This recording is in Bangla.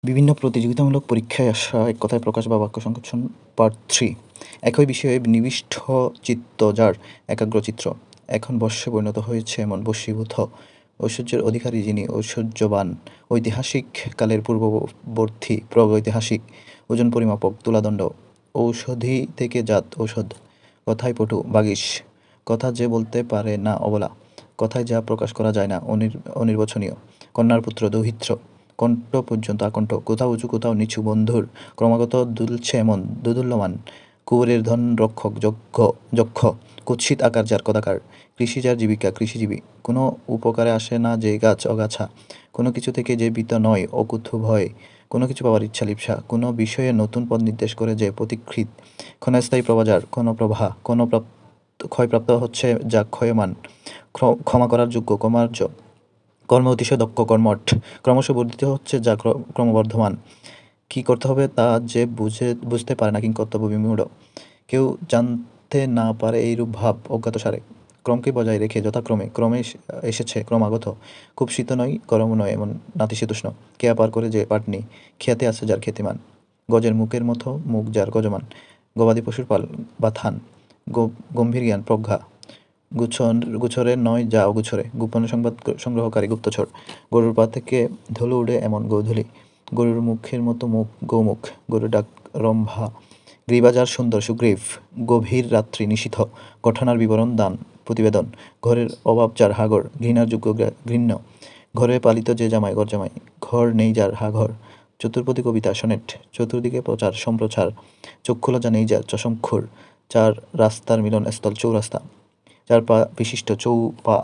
বিভিন্ন প্রতিযোগিতামূলক পরীক্ষায় আসা এক কথায় প্রকাশ বা বাক্য সংকোচন পার্ট 3। একই বিষয়ে নিবিষ্ট চিত্ত যার একাগ্রচিত্র, এখন বশ্যে পরিণত হয়েছে এমন বশীভূত ঐশ্বর্যের অধিকারী যিনি ঐশ্বর্যবান, ঐতিহাসিক কালের পূর্ববর্তী প্রাগৈতিহাসিক, ওজন পরিমাপক, তুলাদণ্ড, ঔষধি থেকে জাত ঔষধ, কথায় পটু, বাগীশ, কথা যে বলতে পারে না অবলা, কথায় যা প্রকাশ করা যায় না অনির্বচনীয়, কন্যার পুত্র, দৌহিত্র, কণ্ঠ পর্যন্ত আকণ্ঠ, কোথাও উঁচু কোথাও নিচু, বন্ধুর ক্রমাগত দুলছে এমন দোদুল্যমান, কুঁবরের ধন রক্ষক, যক্ষ, কুৎসিত আকার যার কদাকার, কৃষি যার জীবিকা, কৃষিজীবী, কোনো উপকারে আসে না যে গাছ অগাছা, কোনো কিছু থেকে যে ভীত নয় অকুতু ভয়, কোনো কিছু পাওয়ার ইচ্ছা লিপ্সা, কোনো বিষয়ে নতুন পথ নির্দেশ করে যে পথিকৃৎ, ক্ষণস্থায়ী প্রভা যার, ক্ষণপ্রভা, ক্ষয়প্রাপ্ত হচ্ছে যা ক্ষয়মান, ক্ষমা করার যোগ্য, কর্মার্য, কর্মে অতিশয় দক্ষ, কর্মঠ, ক্রমশ বর্ধিত হচ্ছে যা ক্রমবর্ধমান, কী করতে হবে তা যে বুঝতে পারে না কিংকর্তব্য বিমূঢ়, কেউ জানতে না পারে এইরূপ ভাব অজ্ঞাতসারে, ক্রমকে বজায় রেখে যথাক্রমে ক্রমে এসেছে ক্রমাগত, খুব শীত নয় গরম নয় এমন নাতিশীতোষ্ণ, কেয়া পার করে যে পাটনি, খেয়াতে আছে যার খ্যাতিমান, গজের মুখের মতো মুখ যার গজমান, গবাদি পশুর পাল বা থান, গম্ভীর জ্ঞান প্রজ্ঞা, গুছরে নয় যা অগুছরে, গোপন সংবাদ সংগ্রহকারী গুপ্তচর, গরুর পা থেকে ধুলো উড়ে এমন গোধূলি, গরুর মুখের মতো মুখ গোমুখ, গরুর ডাক রম্ভা, গ্রীবা যার সুন্দর সুগ্রীব, গভীর রাত্রি নিশীথ, ঘটনার বিবরণ দান প্রতিবেদন, ঘরের অভাব যার হাগর, ঘৃণার যোগ্য ঘৃণ্য, ঘরে পালিত যে জামাই গরজামাই, ঘর নেই যার হাঘর, চতুর্পদী কবিতা সনেট, চতুর্দিকে প্রচার সম্প্রচার, চক্ষুলজ্জা নেই যার চশমখোর, চার রাস্তার মিলন স্থল চৌরাস্তা, চার পা বিশিষ্ট চৌপা